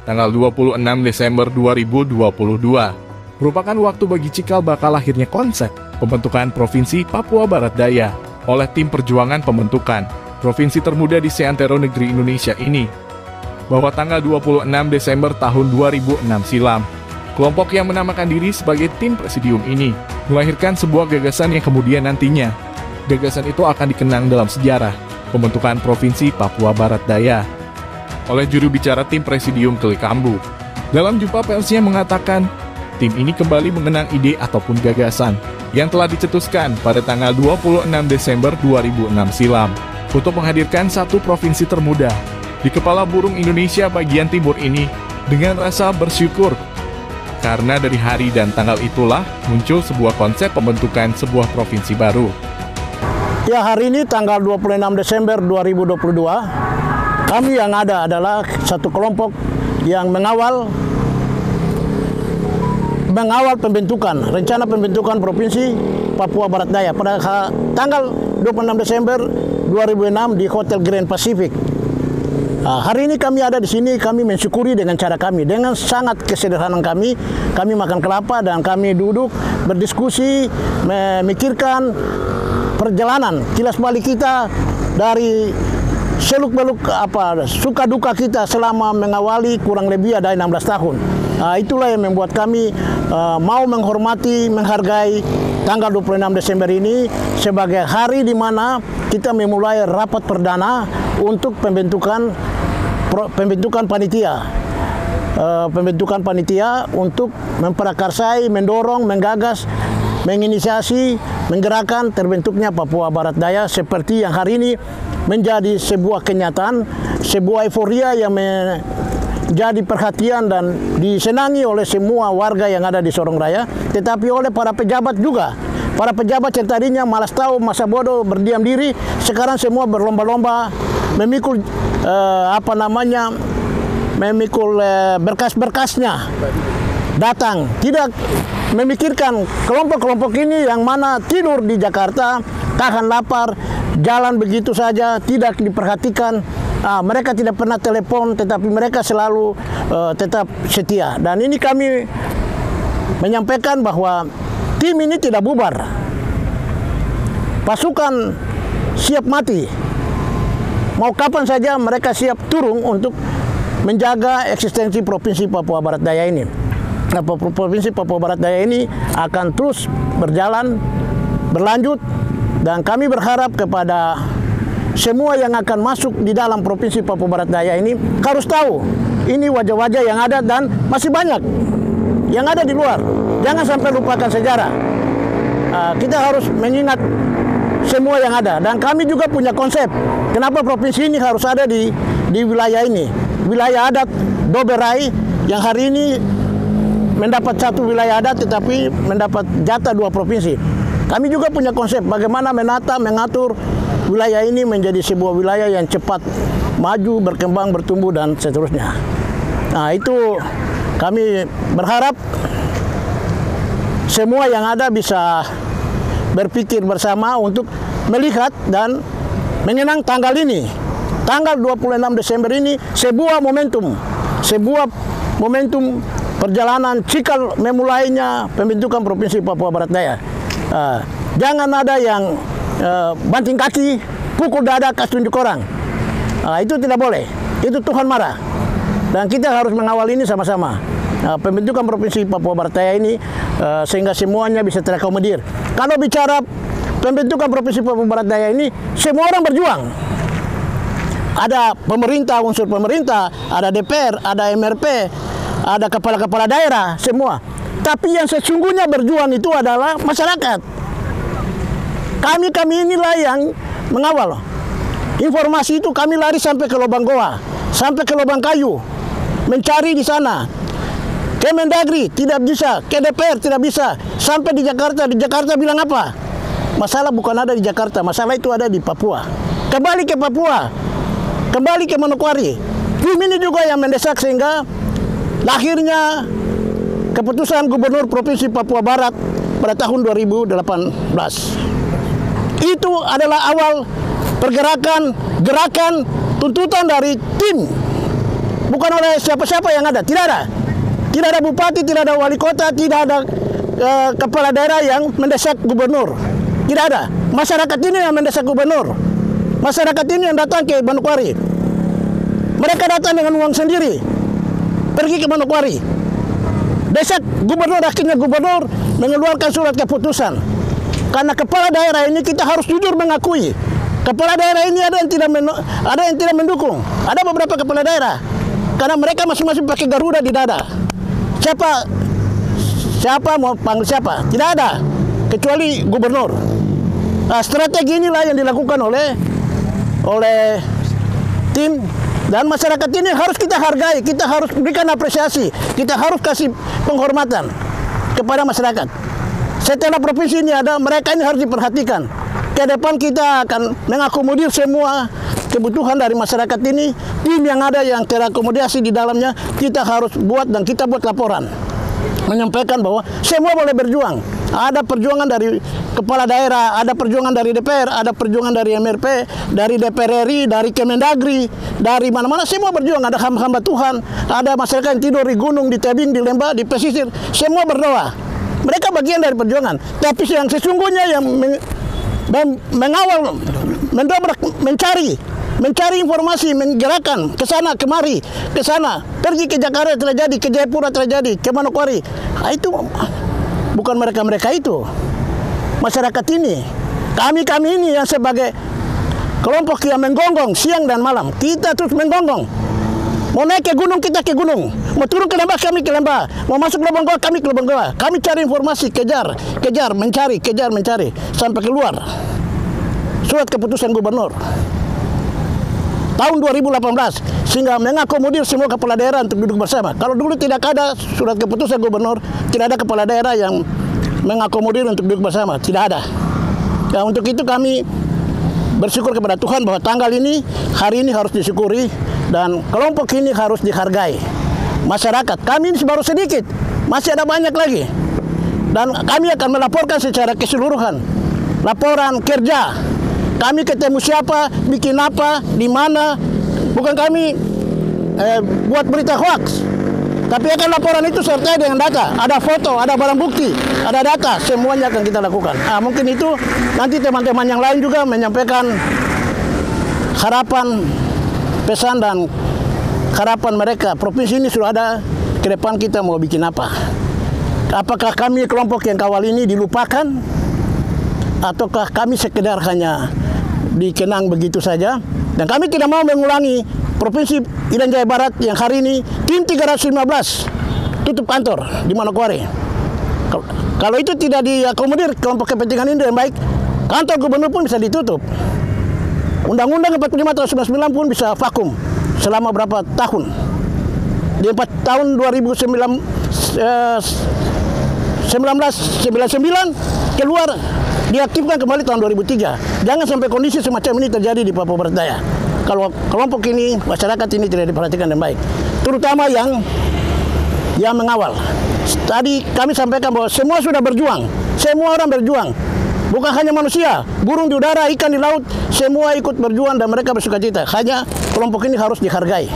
tanggal 26 Desember 2022. Merupakan waktu bagi cikal bakal lahirnya konsep pembentukan Provinsi Papua Barat Daya oleh tim perjuangan pembentukan provinsi termuda di seantero negeri Indonesia ini. Bahwa tanggal 26 Desember tahun 2006 silam, kelompok yang menamakan diri sebagai tim presidium ini melahirkan sebuah gagasan yang kemudian nantinya gagasan itu akan dikenang dalam sejarah pembentukan Provinsi Papua Barat Daya oleh juru bicara tim presidium Kelikambu. Dalam jumpa persnya mengatakan, tim ini kembali mengenang ide ataupun gagasan yang telah dicetuskan pada tanggal 26 Desember 2006 silam untuk menghadirkan satu provinsi termuda di kepala burung Indonesia bagian timur ini dengan rasa bersyukur. Karena dari hari dan tanggal itulah muncul sebuah konsep pembentukan sebuah provinsi baru. Ya, hari ini tanggal 26 Desember 2022, kami yang ada adalah satu kelompok yang mengawal rencana pembentukan Provinsi Papua Barat Daya pada tanggal 26 Desember 2006 di Hotel Grand Pacific. Hari ini kami ada di sini, kami mensyukuri dengan cara kami, dengan sangat kesederhanaan kami makan kelapa dan kami duduk berdiskusi, memikirkan perjalanan kilas balik kita dari seluk-beluk suka duka kita selama mengawali kurang lebih ada 16 tahun. Itulah yang membuat kami mau menghormati, menghargai tanggal 26 Desember ini sebagai hari di mana kita memulai rapat perdana untuk pembentukan panitia untuk memprakarsai, mendorong, menggagas, menginisiasi, menggerakkan terbentuknya Papua Barat Daya seperti yang hari ini menjadi sebuah kenyataan, sebuah euforia yang menjadi perhatian dan disenangi oleh semua warga yang ada di Sorong Raya, tetapi oleh para pejabat juga. Para pejabat yang tadinya malas tahu, masa bodoh, berdiam diri, sekarang semua berlomba-lomba memikul berkas-berkasnya datang, tidak memikirkan kelompok-kelompok ini yang mana tidur di Jakarta, tahan lapar, jalan begitu saja, tidak diperhatikan. Mereka tidak pernah telepon, tetapi mereka selalu tetap setia. Dan ini kami menyampaikan bahwa tim ini tidak bubar. Pasukan siap mati. Mau kapan saja mereka siap turun untuk menjaga eksistensi Provinsi Papua Barat Daya ini. Provinsi Papua Barat Daya ini akan terus berjalan, berlanjut, dan kami berharap kepada semua yang akan masuk di dalam Provinsi Papua Barat Daya ini harus tahu ini wajah-wajah yang ada dan masih banyak yang ada di luar. Jangan sampai lupakan sejarah. Kita harus mengingat semua yang ada, dan kami juga punya konsep kenapa provinsi ini harus ada di wilayah ini. Wilayah adat Doberai yang hari ini mendapat satu wilayah adat tetapi mendapat jatah 2 provinsi. Kami juga punya konsep bagaimana menata, mengatur wilayah ini menjadi sebuah wilayah yang cepat maju, berkembang, bertumbuh, dan seterusnya. Nah, itu kami berharap semua yang ada bisa berpikir bersama untuk melihat dan mengenang tanggal ini. Tanggal 26 Desember ini sebuah momentum perjalanan cikal memulainya pembentukan Provinsi Papua Barat Daya. Jangan ada yang banting kaki, pukul dada, kasih tunjuk orang. Itu tidak boleh. Itu Tuhan marah. Dan kita harus mengawal ini sama-sama. Pembentukan Provinsi Papua Barat Daya ini sehingga semuanya bisa terakomodir. Kalau bicara pembentukan Provinsi Papua Barat Daya ini, semua orang berjuang. Ada pemerintah, unsur pemerintah, ada DPR, ada MRP, ada kepala-kepala daerah, semua. Tapi yang sesungguhnya berjuang itu adalah masyarakat. Kami inilah yang mengawal. Informasi itu kami lari sampai ke lubang goa, sampai ke lubang kayu, mencari di sana. Kemendagri tidak bisa, ke DPR tidak bisa, sampai di Jakarta. Di Jakarta bilang apa? Masalah bukan ada di Jakarta, masalah itu ada di Papua. Kembali ke Papua, kembali ke Manokwari. Tim ini juga yang mendesak sehingga lahirnya keputusan Gubernur Provinsi Papua Barat pada tahun 2018. Itu adalah awal pergerakan, gerakan, tuntutan dari tim bukan oleh siapa-siapa yang ada, tidak ada. Tidak ada bupati, tidak ada wali kota, tidak ada kepala daerah yang mendesak gubernur. Tidak ada. Masyarakat ini yang mendesak gubernur. Masyarakat ini yang datang ke Manokwari. Mereka datang dengan uang sendiri. Pergi ke Manokwari. Desak gubernur, akhirnya gubernur mengeluarkan surat keputusan. Karena kepala daerah ini kita harus jujur mengakui. Kepala daerah ini ada yang tidak mendukung. Ada beberapa kepala daerah. Karena mereka masing-masing pakai Garuda di dada. Siapa mau panggil siapa? Tidak ada, kecuali gubernur. Nah, strategi inilah yang dilakukan oleh tim, dan masyarakat ini harus kita hargai, kita harus berikan apresiasi, kita harus kasih penghormatan kepada masyarakat. Setelah provinsi ini ada, mereka ini harus diperhatikan. Ke depan kita akan mengakomodir semua kebutuhan dari masyarakat ini. Tim yang ada yang terakomodasi di dalamnya, kita harus buat dan kita buat laporan. Menyampaikan bahwa semua boleh berjuang. Ada perjuangan dari kepala daerah, ada perjuangan dari DPR, ada perjuangan dari MRP, dari DPR RI, dari Kemendagri, dari mana-mana semua berjuang. Ada hamba Tuhan, ada masyarakat yang tidur di gunung, di tebing, di lembah, di pesisir, semua berdoa. Mereka bagian dari perjuangan. Tapi yang sesungguhnya yang mengawal, mendobrak, mencari informasi, menggerakkan ke sana kemari, ke sana, pergi ke Jakarta terjadi, ke Jayapura terjadi, ke Manokwari. Nah, itu bukan mereka itu. Masyarakat ini, kami ini yang sebagai kelompok yang menggonggong siang dan malam, kita terus menggonggong. Mau naik ke gunung, kita ke gunung. Mau turun ke lembah, kami ke lembah. Mau masuk lubang goa, kami ke lubang goa. Kami cari informasi, kejar, mencari, sampai keluar surat keputusan gubernur tahun 2018, sehingga mengakomodir semua kepala daerah untuk duduk bersama. Kalau dulu tidak ada surat keputusan gubernur, tidak ada kepala daerah yang mengakomodir untuk duduk bersama, tidak ada. Dan untuk itu kami bersyukur kepada Tuhan bahwa tanggal ini, hari ini harus disyukuri, dan kelompok ini harus dihargai. Masyarakat kami ini baru sedikit, masih ada banyak lagi, dan kami akan melaporkan secara keseluruhan, laporan kerja. Kami ketemu siapa, bikin apa, di mana. Bukan kami buat berita hoax, tapi akan laporan itu sertai dengan data. Ada foto, ada barang bukti, ada data, semuanya akan kita lakukan. Mungkin itu nanti teman-teman yang lain juga menyampaikan harapan, pesan dan harapan mereka. Provinsi ini sudah ada, ke depan kita mau bikin apa. Apakah kami kelompok yang kawal ini dilupakan, ataukah kami sekedar hanya dikenang begitu saja? Dan kami tidak mau mengulangi Provinsi Irian Jaya Barat yang hari ini tim 315 tutup kantor di Manokwari. Kalau itu tidak diakomodir kelompok kepentingan ini dengan baik, kantor gubernur pun bisa ditutup. Undang-Undang 45 tahun 1999 pun bisa vakum selama berapa tahun. Di tahun 1999 keluar, diaktifkan kembali tahun 2003. Jangan sampai kondisi semacam ini terjadi di Papua Barat Daya. Kalau kelompok ini, masyarakat ini tidak diperhatikan dengan baik, terutama yang mengawal. Tadi kami sampaikan bahwa semua sudah berjuang, semua orang berjuang, bukan hanya manusia, burung di udara, ikan di laut, semua ikut berjuang dan mereka bersukacita. Hanya kelompok ini harus dihargai.